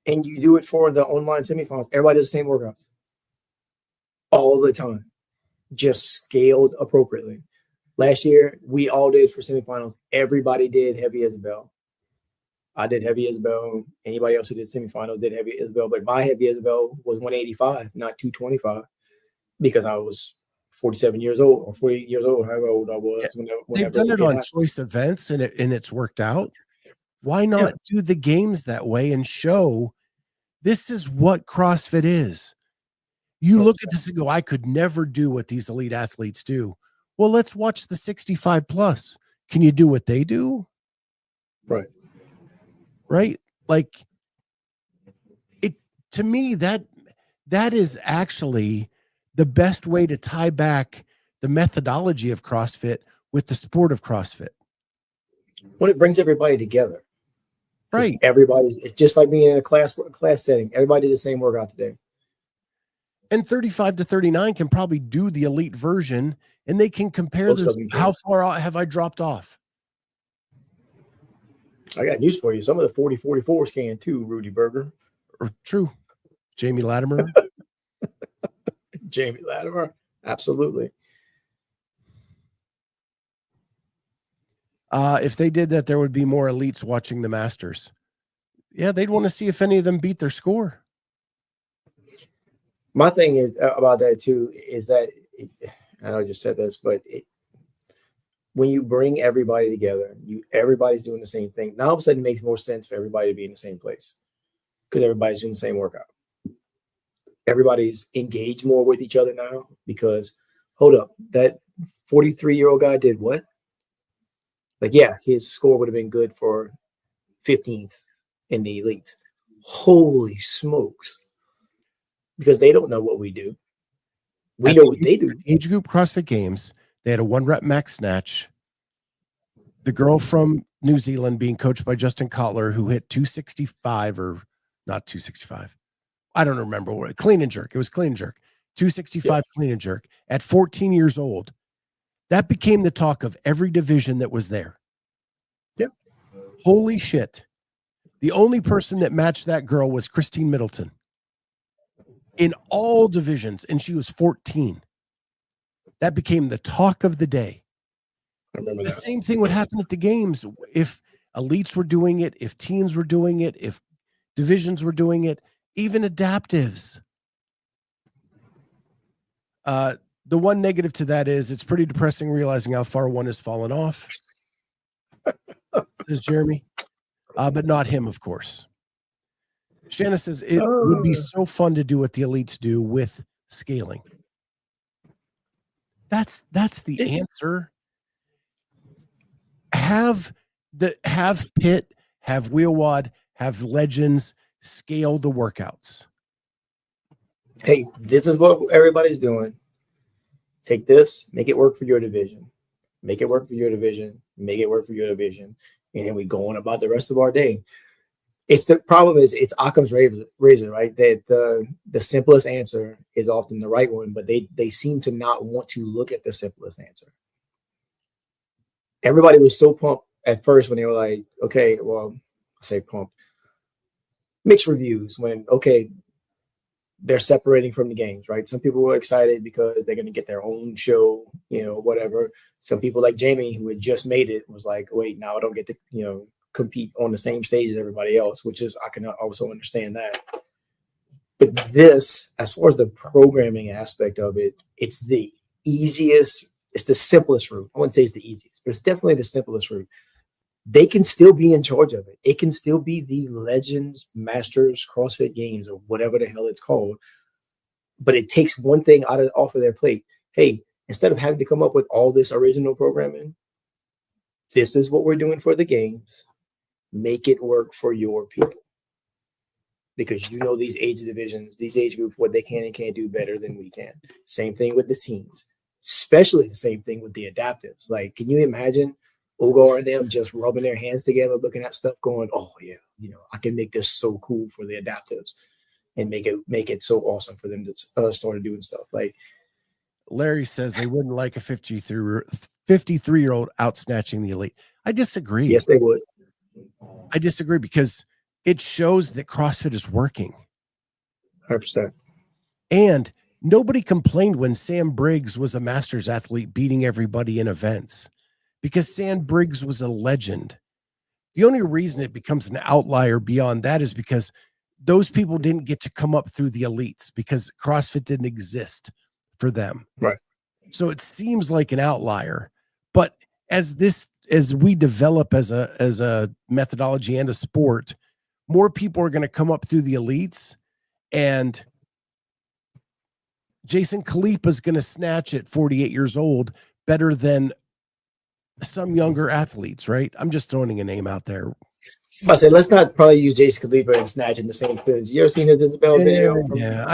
and you do it for the online semifinals. Everybody does the same workouts all the time, just scaled appropriately. Last year, we all did for semifinals. Everybody did heavy as a bell. I did heavy as a bell. Anybody else who did semifinals did heavy as a bell. But my heavy as a bell was 185, not 225, because I was 47 years old or 48 years old, however old I was. They've done it on choice events, and it's worked out. Why not do the games that way and show this is what CrossFit is? You look at this and go, I could never do what these elite athletes do. Well, let's watch the 65 plus. Can you do what they do? Right. Like it, to me, that is actually the best way to tie back the methodology of CrossFit with the sport of CrossFit. When it brings everybody together. Right. It's just like being in a class setting. Everybody did the same workout today. And 35 to 39 can probably do the elite version, and they can compare this. How far out have I dropped off? I got news for you. Some of the 40-44s can too, Rudy Berger. True. Jamie Latimer. Jamie Latimer. Absolutely. If they did that, there would be more elites watching the Masters. Yeah, they'd want to see if any of them beat their score. My thing is about that too, is that I know I just said this, but when you bring everybody together, everybody's doing the same thing. Now all of a sudden it makes more sense for everybody to be in the same place because everybody's doing the same workout. Everybody's engaged more with each other now because, hold up, that 43-year-old guy did what? Like, yeah, his score would have been good for 15th in the elites. Holy smokes. Because they don't know what we do. We know what they do. Age group CrossFit Games, they had a 1-rep max snatch. The girl from New Zealand being coached by Justin Kotler, who hit 265 or not 265. I don't remember what. Clean and jerk. It was clean and jerk. 265 clean and jerk at 14 years old. That became the talk of every division that was there. Yep. Holy shit. The only person that matched that girl was Christine Middleton. In all divisions, and she was 14. That became the talk of the day. I remember the same thing would happen at the games. If elites were doing it, if teams were doing it, if divisions were doing it, even adaptives. The one negative to that is it's pretty depressing realizing how far one has fallen off, says Jeremy, but not him, of course. Shanna says it would be so fun to do what the elites do with scaling. That's the answer. Have Pitt, have Wheelwad, have Legends scale the workouts. Hey, this is what everybody's doing. Take this, make it work for your division. Make it work for your division. Make it work for your division. And then we go on about the rest of our day. It's the problem is it's Occam's razor, right? That the simplest answer is often the right one, but they seem to not want to look at the simplest answer. Everybody was so pumped at first when they were like, okay, well, I say pumped. Mixed reviews when, okay, they're separating from the games, right? Some people were excited because they're going to get their own show, whatever. Some people like Jamie, who had just made it, was like, wait, now I don't get to, compete on the same stage as everybody else, which is, I can also understand that. But this, as far as the programming aspect of it, it's the easiest, it's the simplest route. I wouldn't say it's the easiest, but it's definitely the simplest route. They can still be in charge of it. It can still be the Legends, Masters, CrossFit Games, or whatever the hell it's called. But it takes one thing off of their plate. Hey, instead of having to come up with all this original programming, this is what we're doing for the games. Make it work for your people. Because these age divisions, these age groups, what they can and can't do better than we can. Same thing with the teens. Especially the same thing with the adaptives. Like, can you imagine Ogar and them just rubbing their hands together, looking at stuff going, oh yeah, I can make this so cool for the adaptives and make it so awesome for them to start doing stuff. Like Larry says they wouldn't like a 53-year-old out snatching the elite. I disagree. Yes, they would. I disagree because it shows that CrossFit is working. 100%. And nobody complained when Sam Briggs was a Masters athlete beating everybody in events because Sam Briggs was a legend. The only reason it becomes an outlier beyond that is because those people didn't get to come up through the elites because CrossFit didn't exist for them. Right. So it seems like an outlier, but as we develop as a methodology and a sport, more people are going to come up through the elites, and Jason Khalipa is going to snatch at 48 years old better than some younger athletes, right? I'm just throwing a name out there. I said, let's not probably use Jason Khalipa and snatch in the same things. You ever seen his Isabel video? Yeah,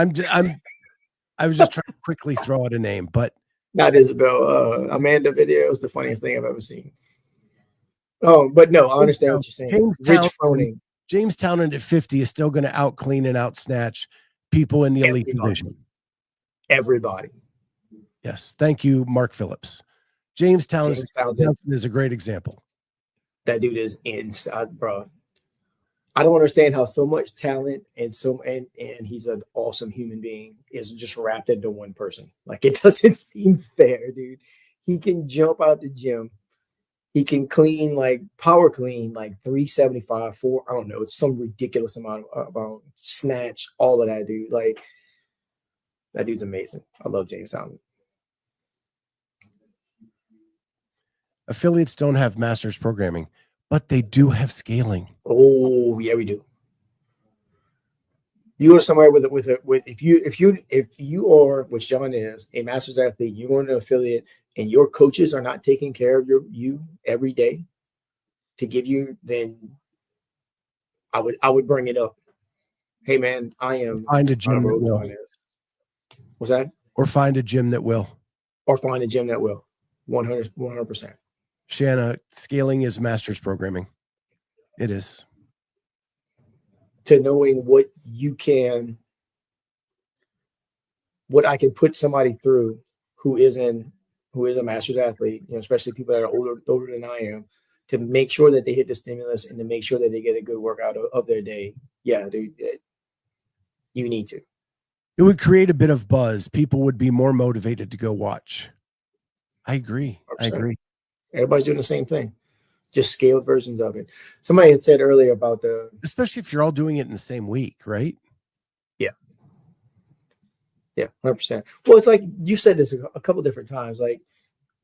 I was just trying to quickly throw out a name, but not Isabel. Amanda video is the funniest thing I've ever seen. Oh, but no, I understand what you're saying. James Townend at 50 is still going to out clean and out snatch people in the elite division. Everybody. Yes. Thank you, Mark Phillips. James Townend is a great example. That dude is inside, bro. I don't understand how so much talent and he's an awesome human being is just wrapped into one person. Like, it doesn't seem fair, dude. He can jump out the gym. He can power clean, 375, I don't know. It's some ridiculous amount of snatch, all of that, dude. Like, that dude's amazing. I love James Townend. Affiliates don't have masters programming, but they do have scaling. Oh, yeah, we do. You go somewhere if you are, which John is, a masters athlete, you go into an affiliate and your coaches are not taking care of you every day to give you, then I would bring it up. Hey man, I am find a gym that will. What's that? Or find a gym that will. 100%. Shanna, scaling is masters programming. It is. To knowing what I can put somebody through who is a master's athlete, especially people that are older than I am, to make sure that they hit the stimulus and to make sure that they get a good workout of their day. Yeah, dude, you need to. It would create a bit of buzz. People would be more motivated to go watch. I agree. 100%. Everybody's doing the same thing. Just scaled versions of it. Somebody had said earlier about especially if you're all doing it in the same week, right? Yeah. Yeah, 100%. Well, it's like you said this a couple different times, like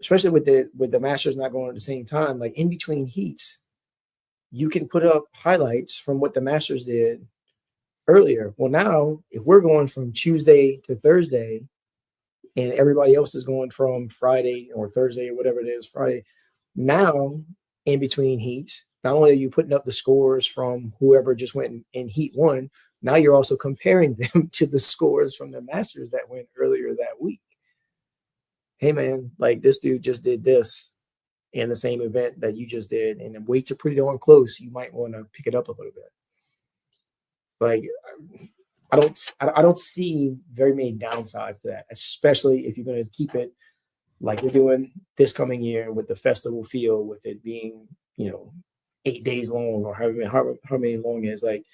especially with the Masters not going at the same time, like in between heats, you can put up highlights from what the Masters did earlier. Well, now if we're going from Tuesday to Thursday and everybody else is going from Friday or Thursday or whatever it is, Friday, now in between heats, not only are you putting up the scores from whoever just went in heat one, now you're also comparing them to the scores from the Masters that went earlier that week. Hey man, like this dude just did this in the same event that you just did, and the weights are pretty darn close. You might want to pick it up a little bit. Like I don't see very many downsides to that, especially if you're going to keep it like we're doing this coming year with the festival feel, with it being 8 days long or however many long it is. Like,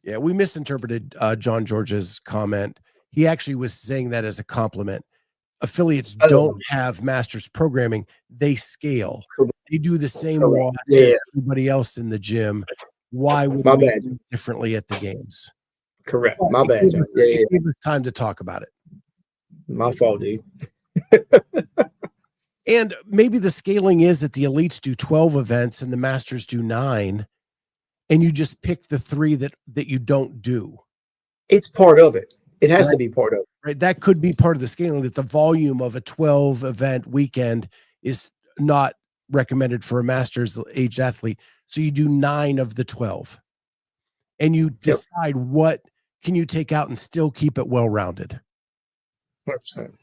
yeah, we misinterpreted John George's comment. He actually was saying that as a compliment. Affiliates don't have Masters programming. They scale. They do the same WOD as everybody else in the gym. Why would we do differently at the games? Correct. My bad, John. It gave us time to talk about it. My fault, dude. And maybe the scaling is that the elites do 12 events and the Masters do 9, and you just pick the 3 that you don't do. It's part of it. It has to be part of it. Right. That could be part of the scaling, that the volume of a 12 event weekend is not recommended for a Masters aged athlete. So you do 9 of the 12 and you decide what can you take out and still keep it well-rounded. 100%.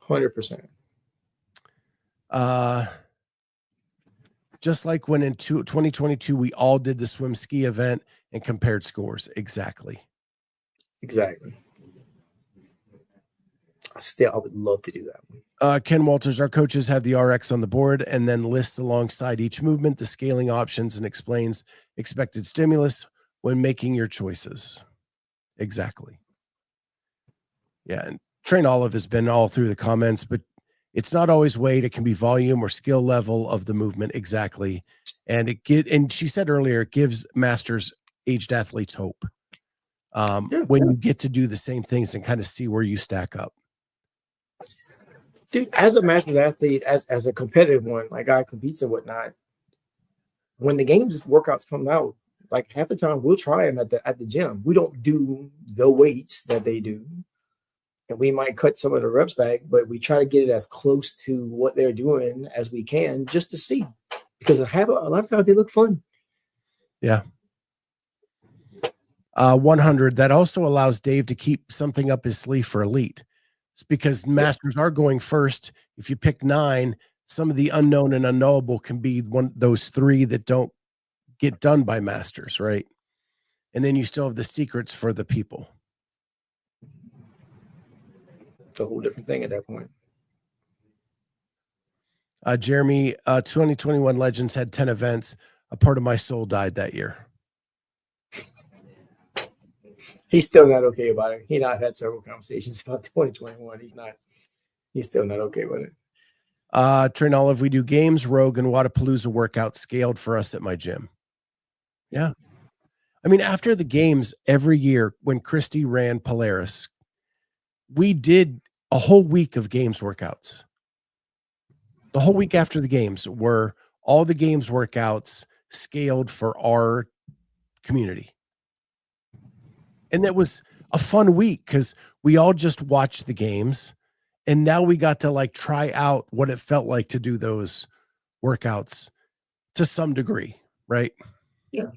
100%. Just like when in 2022, we all did the swim ski event and compared scores. Exactly. Still, I would love to do that one. Ken Walters, our coaches have the RX on the board and then lists alongside each movement the scaling options and explains expected stimulus when making your choices. Exactly. Yeah, and Train Olive has been all through the comments, but it's not always weight. It can be volume or skill level of the movement. Exactly. And and she said earlier, it gives Masters aged athletes hope. When you get to do the same things and kind of see where you stack up. Dude, as a Masters athlete, as a competitive one, like I competes and whatnot, when the games workouts come out, like half the time we'll try them at the gym. We don't do the weights that they do. And we might cut some of the reps back, but we try to get it as close to what they're doing as we can just to see. Because a lot of times they look fun. Yeah. 100, that also allows Dave to keep something up his sleeve for elite. It's because Masters are going first. If you pick 9, some of the unknown and unknowable can be those 3 that don't get done by Masters, right? And then you still have the secrets for the people. It's a whole different thing at that point. Jeremy, 2021 Legends had 10 events. A part of my soul died that year. He's still not okay about it. He and I have had several conversations about 2021. He's still not okay with it. Train Olive, we do games, Rogue, and Wadapalooza workouts scaled for us at my gym. Yeah. I mean, after the games every year when Christy ran Polaris, we did a whole week of games workouts. The whole week after the games were all the games workouts scaled for our community. And that was a fun week because we all just watched the games. And now we got to like try out what it felt like to do those workouts to some degree, right? Yeah.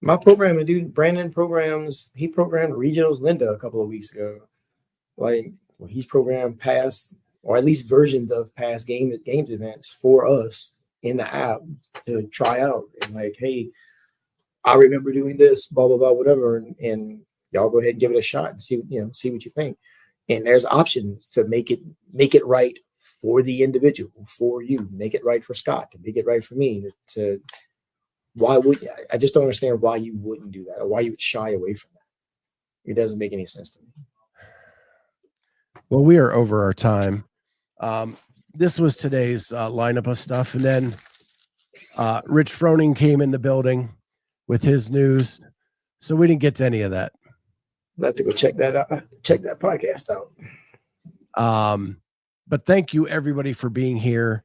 My programming dude, Brandon he programmed Regionals Linda a couple of weeks ago. Like, he's programmed past, or at least versions of past games events for us in the app to try out. And like, hey, I remember doing this, blah, blah, blah, whatever. And y'all go ahead and give it a shot and see what you think. And there's options to make it right for the individual, for you, make it right for Scott, to make it right for me. I just don't understand why you wouldn't do that or why you would shy away from that. It doesn't make any sense to me. Well, we are over our time. This was today's lineup of stuff. And then Rich Froning came in the building with his news. So we didn't get to any of that. I'll have to go check that out. Check that podcast out. But thank you everybody for being here.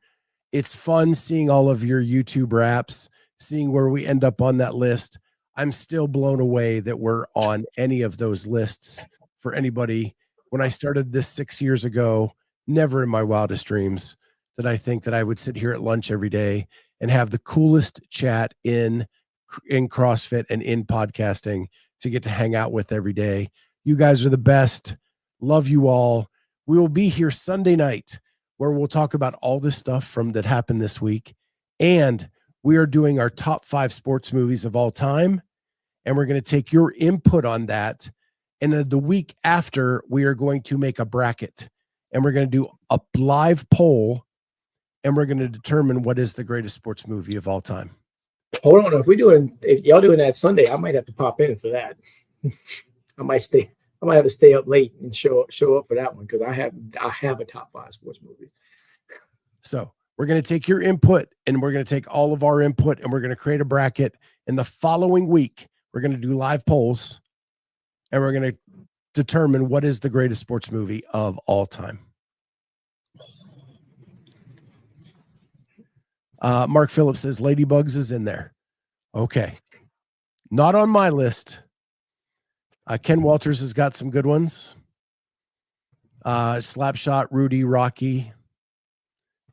It's fun seeing all of your YouTube raps, seeing where we end up on that list. I'm still blown away that we're on any of those lists for anybody. When I started this 6 years ago, never in my wildest dreams did I think that I would sit here at lunch every day and have the coolest chat in CrossFit and in podcasting to get to hang out with every day. You guys are the best. Love you all. We will be here Sunday night where we'll talk about all this stuff from that happened this week. And we are doing our top 5 sports movies of all time. And we're going to take your input on that. And then the week after, we are going to make a bracket. And we're going to do a live poll. And we're going to determine what is the greatest sports movie of all time. Hold on. If y'all doing that Sunday, I might have to pop in for that. I might have to stay up late and show up for that one because I have a top 5 sports movies. So we're going to take your input and we're going to take all of our input and we're going to create a bracket. And the following week, we're going to do live polls and we're going to determine what is the greatest sports movie of all time. Mark Phillips says Ladybugs is in there. Okay. Not on my list. Ken Walters has got some good ones. Slapshot, Rudy, Rocky.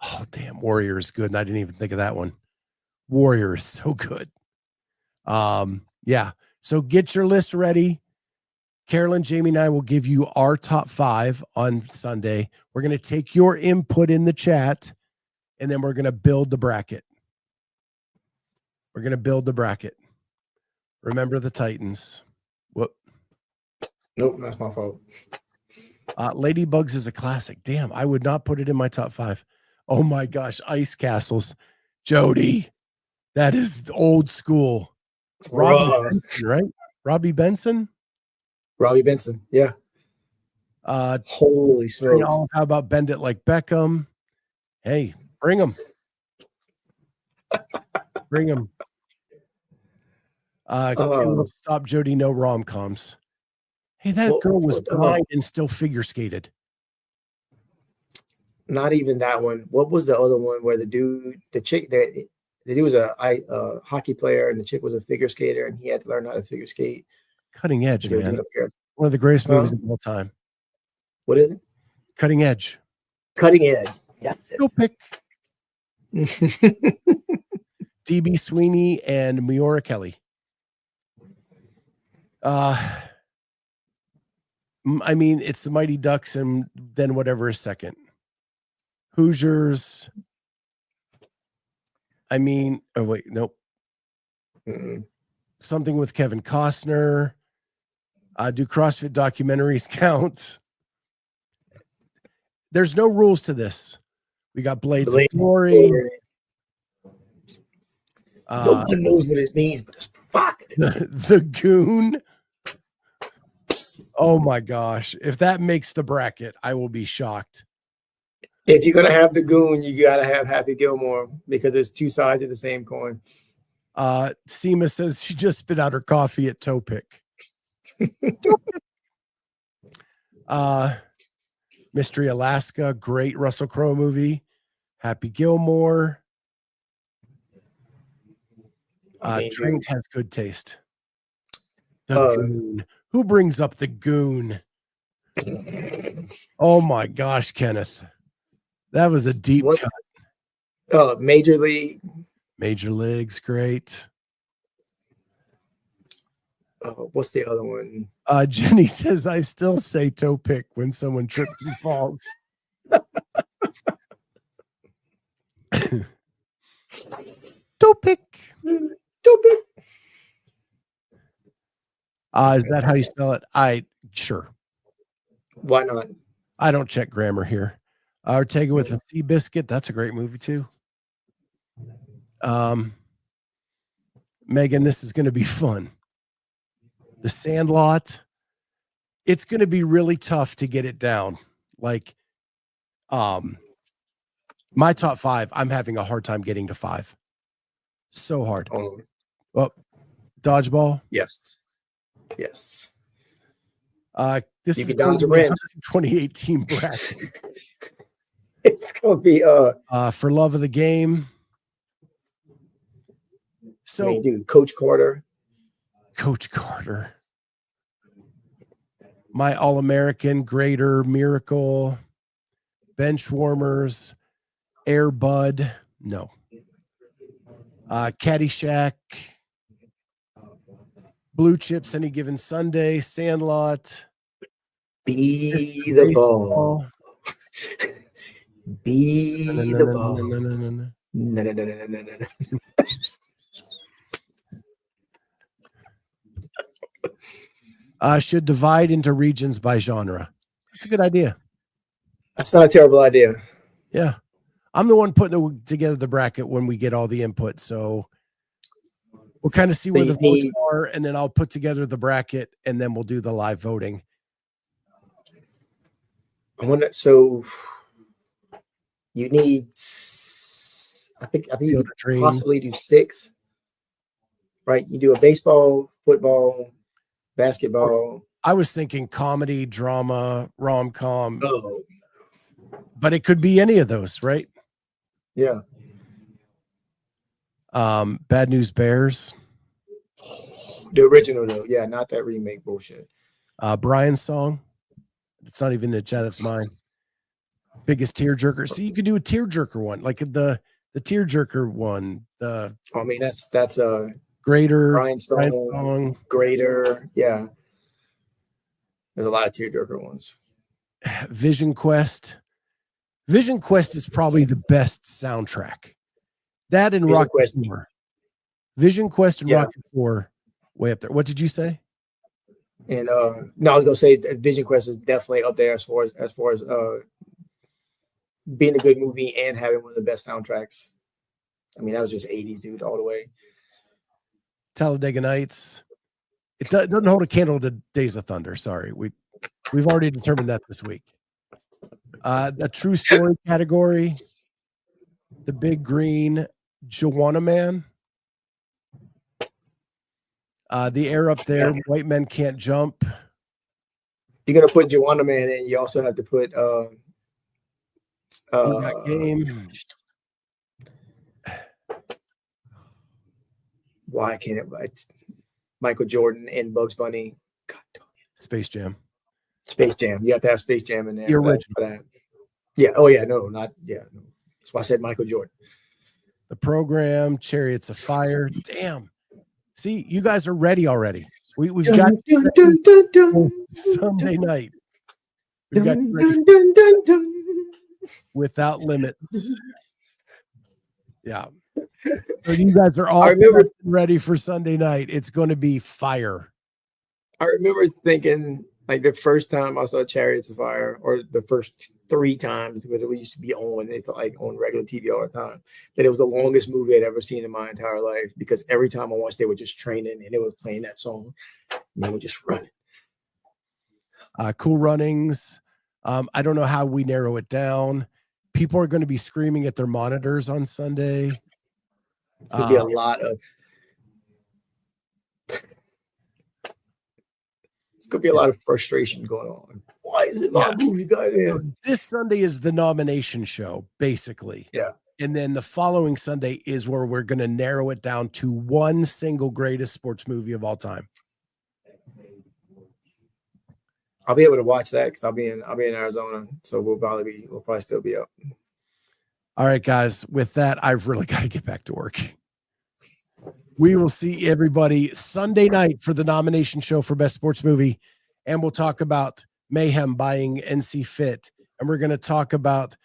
Oh, damn. Warrior is good. And I didn't even think of that one. Warrior is so good. Yeah. So get your list ready. Carolyn, Jamie, and I will give you our top 5 on Sunday. We're going to take your input in the chat, and then we're going to build the bracket. We're going to build the bracket. Remember the Titans. Whoop. Nope, that's my fault. Ladybugs is a classic. Damn, I would not put it in my top 5. Oh my gosh, Ice Castles. Jody, that is old school. Robbie Benson, right? Robbie Benson? Robbie Benson, yeah. Holy smokes. How about Bend It Like Beckham? Hey, bring them. Bring them. Stop Jody, no rom-coms. Hey, that girl was blind and still figure skated. Not even that one. What was the other one where the dude was a hockey player and the chick was a figure skater and he had to learn how to figure skate? Cutting Edge, man. One of the greatest movies of all time. What is it? Cutting Edge. Cutting Edge. That's it. Go pick. DB Sweeney and Maura Kelly. I mean, it's the Mighty Ducks and then whatever is second. Hoosiers. I mean, oh wait, nope. Mm-mm. Something with Kevin Costner. Do CrossFit documentaries count? There's no rules to this. We got Blades of Glory. No one knows what it means, but it's provocative. The Goon. Oh my gosh. If that makes the bracket, I will be shocked. If you're going to have the Goon, you got to have Happy Gilmore because there's 2 sides of the same coin. Seema says she just spit out her coffee at Toe Pick. Mystery Alaska, great Russell Crowe movie. Happy Gilmore. Trent has good taste. The Goon. Who brings up the Goon? Oh my gosh, Kenneth. That was a deep cut. Major League. Major League's great. What's the other one? Jenny says, I still say toe pick when someone trips and falls. Toe pick. Toe pick. Is that how you spell it? Sure. Why not? I don't check grammar here. Ortega with a Sea Biscuit. That's a great movie too. Megan, this is going to be fun. The Sandlot. It's going to be really tough to get it down. Like, my top 5, I'm having a hard time getting to 5. So hard. Oh, Dodgeball. yes. Yes. This You is can down going to to be rent. 2018 bracket. It's gonna be For love of the game. So, I mean, dude, Coach Carter. My All-American, Greater, Miracle, Bench Warmers, Air Bud, no. Caddyshack, Blue Chips, Any Given Sunday, Sandlot. Be the ball. Be the ball. No. Should divide into regions by genre. That's a good idea. That's not a terrible idea. Yeah. I'm the one putting together the bracket when we get all the input. So we'll kind of see where the votes are, and then I'll put together the bracket, and then we'll do the live voting. I wonder. So you need. I think you could possibly do 6. Right? You do a baseball, football, basketball. I was thinking comedy, drama, rom-com. Oh. But it could be any of those, right? Yeah. Bad News Bears. The original, though. Yeah, not that remake bullshit. Brian's song. It's not even in the chat. That's mine. Biggest tearjerker. See, you could do a tearjerker one, like the tearjerker one. I mean, that's a Greater. Brian's song. Greater. Yeah. There's a lot of tearjerker ones. Vision Quest. Vision Quest is probably the best soundtrack. That and Rocket 4. Vision Quest and Rocket 4, way up there. What did you say? And no, I was gonna say Vision Quest is definitely up there as far as being a good movie and having one of the best soundtracks. I mean, that was just 80s, dude, all the way. Talladega Nights. It doesn't hold a candle to Days of Thunder. Sorry, we've already determined that this week. The true story category, The Big Green, Joanna Man. The air up there, White Men Can't Jump. You're gonna put Joanna Man in. You also have to put Game. Why can't it? Michael Jordan and Bugs Bunny. God damn it. Space Jam. Space Jam. You have to have Space Jam in there. The original. Yeah. Oh yeah. No, not yeah. No. That's why I said Michael Jordan. The Program, Chariots of Fire. Damn. See, you guys are ready already. We've got Sunday night. We've got Without Limits. Yeah. So you guys are all ready for Sunday night. It's going to be fire. I remember thinking, like, the first time I saw Chariots of Fire, or the first 3 times, because it used to be on, it felt like on regular TV all the time, that it was the longest movie I'd ever seen in my entire life, because every time I watched, they were just training and they were playing that song and they were just running. Cool Runnings. I don't know how we narrow it down. People are going to be screaming at their monitors on Sunday. There'll be a lot of. It's going to be a lot of frustration going on. Why is it my movie got in? This Sunday is the nomination show, basically. Yeah. And then the following Sunday is where we're going to narrow it down to one single greatest sports movie of all time. I'll be able to watch that because I'll be in Arizona, so we'll probably still be up. All right, guys. With that, I've really got to get back to work. We will see everybody Sunday night for the nomination show for Best Sports Movie, and we'll talk about Mayhem buying NC Fit, and we're going to talk about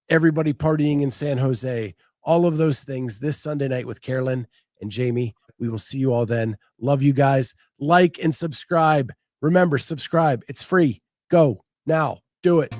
everybody partying in San Jose. All of those things this Sunday night with Carolyn and Jamie. We will see you all then. Love you guys. Like and subscribe. Remember, subscribe. It's free. Go now. Do it.